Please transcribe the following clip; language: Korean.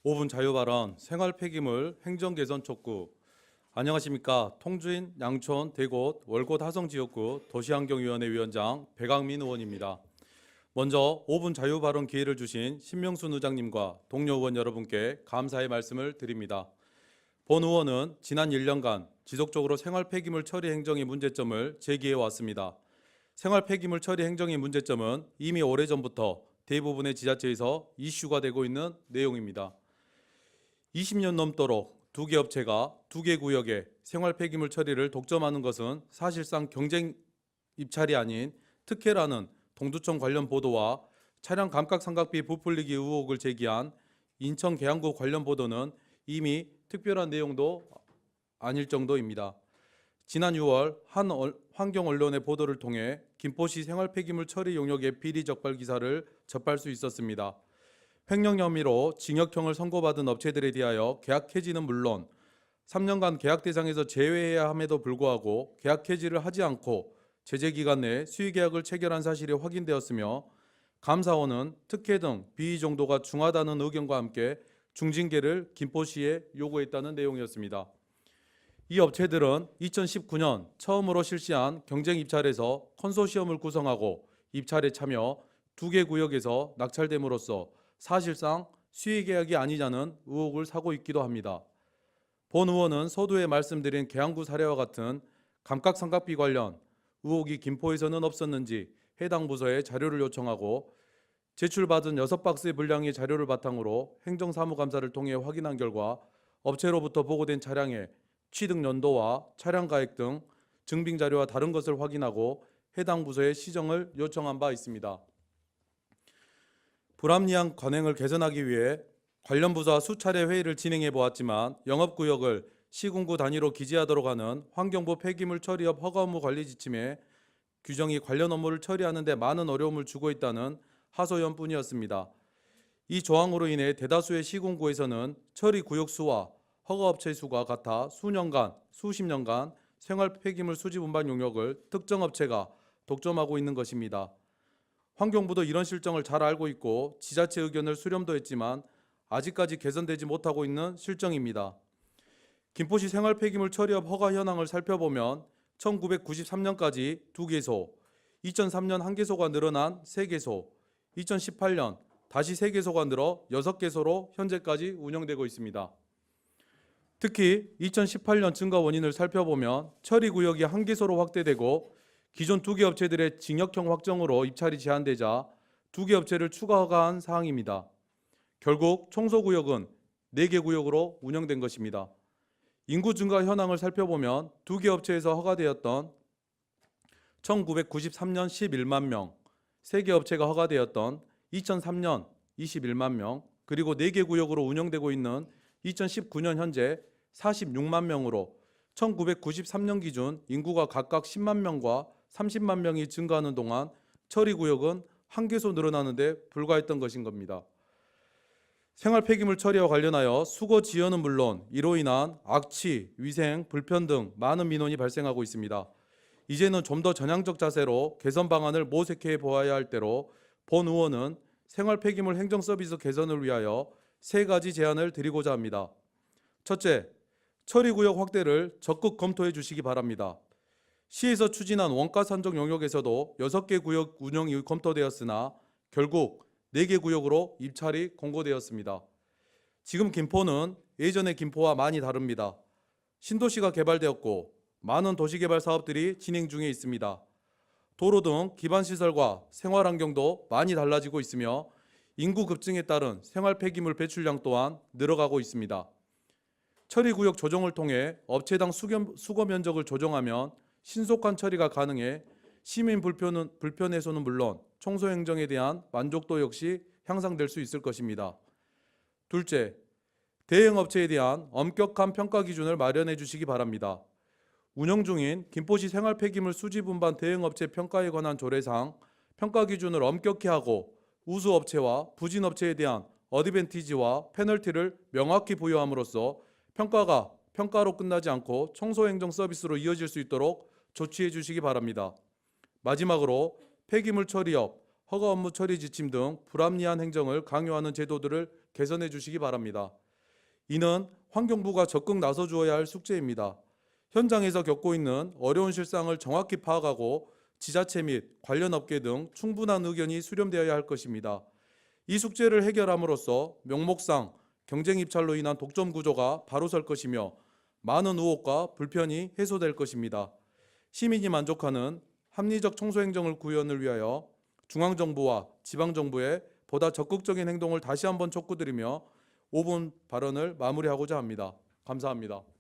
5분 자유발언 생활 폐기물 행정 개선 촉구. 안녕하십니까. 통주인 양촌 대곳 월곶 하성지역구 도시환경위원회 위원장 백악민 의원입니다. 먼저 5분 자유발언 기회를 주신 신명순 의장님과 동료 의원 여러분께 감사의 말씀을 드립니다. 본 의원은 지난 1년간 지속적으로 생활 폐기물 처리 행정의 문제점을 제기해 왔습니다. 생활 폐기물 처리 행정의 문제점은 이미 오래전부터 대부분의 지자체에서 이슈가 되고 있는 내용입니다. 20년 넘도록 두 개 업체가 두 개 구역에 생활 폐기물 처리를 독점하는 것은 사실상 경쟁 입찰이 아닌 특혜라는 동두천 관련 보도와 차량 감가상각비 부풀리기 의혹을 제기한 인천 계양구 관련 보도는 이미 특별한 내용도 아닐 정도입니다. 지난 6월 한 환경 언론의 보도를 통해 김포시 생활 폐기물 처리 용역의 비리 적발 기사를 접할 수 있었습니다. 횡령 혐의로 징역형을 선고받은 업체들에 대하여 계약 해지는 물론 3년간 계약 대상에서 제외해야 함에도 불구하고 계약 해지를 하지 않고 제재 기간 내에 수의 계약을 체결한 사실이 확인되었으며 감사원은 특혜 등 비위 정도가 중하다는 의견과 함께 중징계를 김포시에 요구했다는 내용이었습니다. 이 업체들은 2019년 처음으로 실시한 경쟁 입찰에서 컨소시엄을 구성하고 입찰에 참여 두 개 구역에서 낙찰됨으로써 사실상 수의 계약이 아니냐는 의혹을 사고 있기도 합니다. 본 의원은 서두에 말씀드린 계양구 사례와 같은 감가상각비 관련 의혹이 김포에서는 없었는지 해당 부서에 자료를 요청하고 제출받은 6박스의 분량의 자료를 바탕으로 행정사무감사를 통해 확인한 결과 업체로부터 보고된 차량의 취득 연도와 차량 가액 등 증빙 자료와 다른 것을 확인하고 해당 부서에 시정을 요청한 바 있습니다. 불합리한 관행을 개선하기 위해 관련 부서와 수차례 회의를 진행해 보았지만 영업구역을 시군구 단위로 기재하도록 하는 환경부 폐기물 처리업 허가 업무 관리 지침에 규정이 관련 업무를 처리하는 데 많은 어려움을 주고 있다는 하소연뿐이었습니다. 이 조항으로 인해 대다수의 시군구에서는 처리 구역 수와 허가업체 수가 같아 수년간, 수십 년간 생활 폐기물 수집 운반 용역을 특정 업체가 독점하고 있는 것입니다. 환경부도 이런 실정을 잘 알고 있고 지자체 의견을 수렴도 했지만 아직까지 개선되지 못하고 있는 실정입니다. 김포시 생활 폐기물 처리업 허가 현황을 살펴보면 1993년까지 2개소, 2003년 1개소가 늘어난 3개소, 2018년 다시 3개소가 늘어 6개소로 현재까지 운영되고 있습니다. 특히 2018년 증가 원인을 살펴보면 처리 구역이 1개소로 확대되고 기존 2개 업체들의 징역형 확정으로 입찰이 제한되자 2개 업체를 추가 허가한 사항입니다. 결국 청소구역은 4개 구역으로 운영된 것입니다. 인구 증가 현황을 살펴보면 2개 업체에서 허가되었던 1993년 11만 명, 3개 업체가 허가되었던 2003년 21만 명, 그리고 4개 구역으로 운영되고 있는 2019년 현재 46만 명으로 1993년 기준 인구가 각각 10만 명과 30만 명이 증가하는 동안 처리구역은 1개소 늘어나는데 불과했던 것인 겁니다. 생활 폐기물 처리와 관련하여 수거 지연은 물론 이로 인한 악취, 위생, 불편 등 많은 민원이 발생하고 있습니다. 이제는 좀 더 전향적 자세로 개선 방안을 모색해 보아야 할 때로 본 의원은 생활 폐기물 행정 서비스 개선을 위하여 3가지 제안을 드리고자 합니다. 첫째, 처리구역 확대를 적극 검토해 주시기 바랍니다. 시에서 추진한 원가 산정 용역에서도 6개 구역 운영이 검토되었으나 결국 4개 구역으로 입찰이 공고되었습니다. 지금 김포는 예전의 김포와 많이 다릅니다. 신도시가 개발되었고 많은 도시개발 사업들이 진행 중에 있습니다. 도로 등 기반시설과 생활환경도 많이 달라지고 있으며 인구 급증에 따른 생활 폐기물 배출량 또한 늘어가고 있습니다. 처리구역 조정을 통해 업체당 수거 면적을 조정하면 신속한 처리가 가능해 시민 불편 해소는 물론 청소 행정에 대한 만족도 역시 향상될 수 있을 것입니다. 둘째, 대형 업체에 대한 엄격한 평가 기준을 마련해 주시기 바랍니다. 운영 중인 김포시 생활 폐기물 수집 운반 대형 업체 평가에 관한 조례상 평가 기준을 엄격히 하고 우수 업체와 부진 업체에 대한 어드밴티지와 페널티를 명확히 부여함으로써 평가가 평가로 끝나지 않고 청소 행정 서비스로 이어질 수 있도록 조치해 주시기 바랍니다. 마지막으로 폐기물 처리업 허가 업무 처리 지침 등 불합리한 행정을 강요하는 제도들을 개선해 주시기 바랍니다. 이는 환경부가 적극 나서 주어야 할 숙제입니다. 현장에서 겪고 있는 어려운 실상을 정확히 파악하고 지자체 및 관련 업계 등 충분한 의견이 수렴되어야 할 것입니다. 이 숙제를 해결함으로써 명목상 경쟁 입찰로 인한 독점 구조가 바로 설 것이며 많은 의혹과 불편이 해소될 것입니다. 시민이 만족하는 합리적 청소행정을 구현을 위하여 중앙정부와 지방정부의 보다 적극적인 행동을 다시 한번 촉구드리며 5분 발언을 마무리하고자 합니다. 감사합니다.